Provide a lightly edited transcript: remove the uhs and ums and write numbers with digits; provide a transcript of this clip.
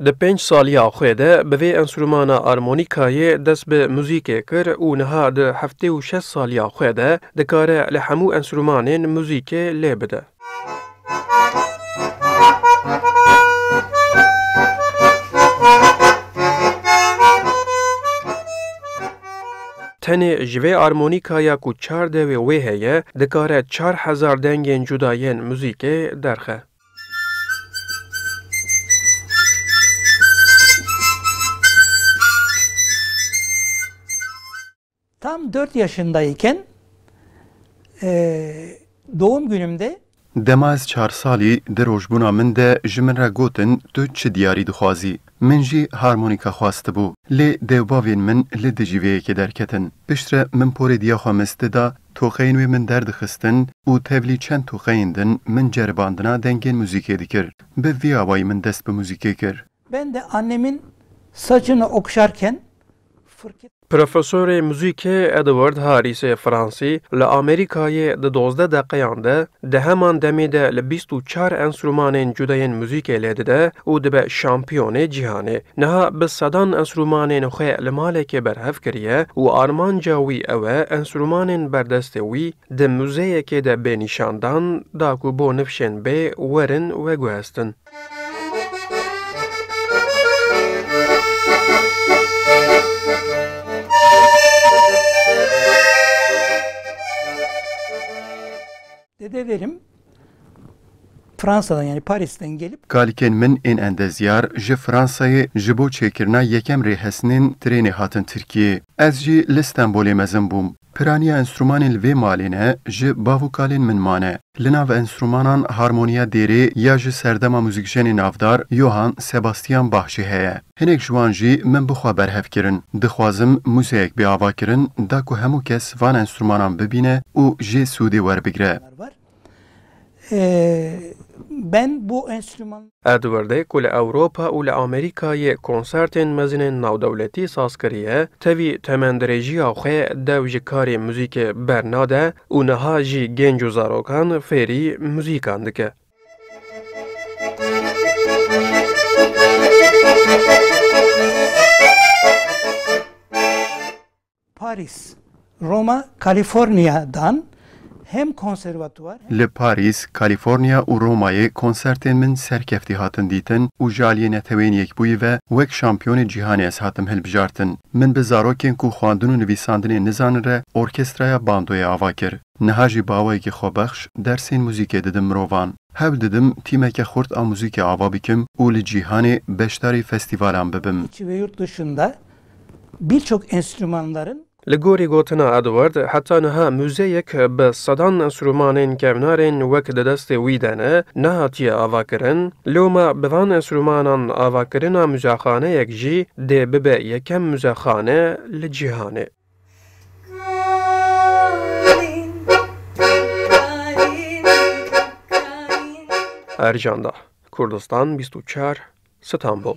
Di 5 saliya xwe de bi vê enstrûmana armonîkayê dest bi muzîkê kir û niha di 76 saliya xwe de dikare li hemû enstrûmanên muzîkê lê bide. Tenê ji vê armonîkaya ku 4 devê wê heye, dikare 4000 dengên cuda yên muzîkê derxe. Tam 4 yaşındayken doğum günümde Dema ez 4 salî di rojbûna min de ji min re gotin tu çi diyarî dixwazî. Min jî harmonîka xwastibû. Lê dewbavên min li di jîveyekê derketin. Piştre min porê diya xwe mistê da toxeyên wê min derdixistin û tevlî çend toxeyên din min ceribandina dengên muzîkê dikir. Bi vî awayî min dest bi muzîkê kir. ben de annemin saçını okşarken Profesorê muzîkê Edward Harrisê Fransî li Amerîkayê di 12 deqeyan de di heman demê de li 24 enstrûmanên cudayên muzîkê lê dide û dibe şampiyonê cîhanê. Niha bi sedan enstrûmanên xwe li malekê berhev kiriye û armanca wî ew e enstrûmanên berdestê wî di muzeyekê de bênîşandan da ku bo nifşên bê werin veguhestin. dedelerim Fransa'dan yani Paris'ten gelip Kalikên min ên endeziyar ji Fransayê ji bo çêkirina yekem rêhesnên trênê hatin Tirkiyeyê. Ez jî li Stenbolê mezin bûm. Piraniya enstrûmanên li vê malê ji bavûkalên min mane. Li nav enstrûmanan harmoniya dêrê ya ji serdema muzîkjenê navdar Johann Sebastian Bach jî heye. Hinek ji wan jî min bixwe berhev kirin. Dixwazim muzeyek bêava kirin da ku hemû kes van enstrûmanan bibîne û jê sûdê werbigire. var. Ben bu enstrüman Edwardê ku li Ewropa û li Amerîkayê konsertên mezinên navdewletî saz kiriye, tevî temendirêjiya xwe dew ji karê muzîkê bernade û niha jî gênc û zarokan fêrî muzîkan dike. Paris, Roma, Kaliforniya'dan hem konservatuvar Li Paris, Kaliforniya û Romayê konsertên min serkeftî hatin dîtin û ji aliyê netewên yekbûyî ve wek şampiyonê cîhanê ez hatim hilbijartin. Min bi zarokên ku xwandin û nivîsandinê nizanin re orkestraya bandoyê ava kir. Niha jî bawayekî xwebexş dersên muzîkê didim mirovan. Hev didim tîmeke xurt a muzîkê ava bikim û li cîhanê beşdarî festîvalan bibim. içi ve yurt dışında birçok enstrümanların Li gorî gotina Edward, heta niha muzeyek bi sedan enstrûmanên kevnarên wek di destê wî de ne, nehatiye avakirin, loma bi van enstrûmanan avakirina muzexaneyek jî dê bibe yekem muzexane li cîhanê. Ercan Kurdistan 24 İstanbul.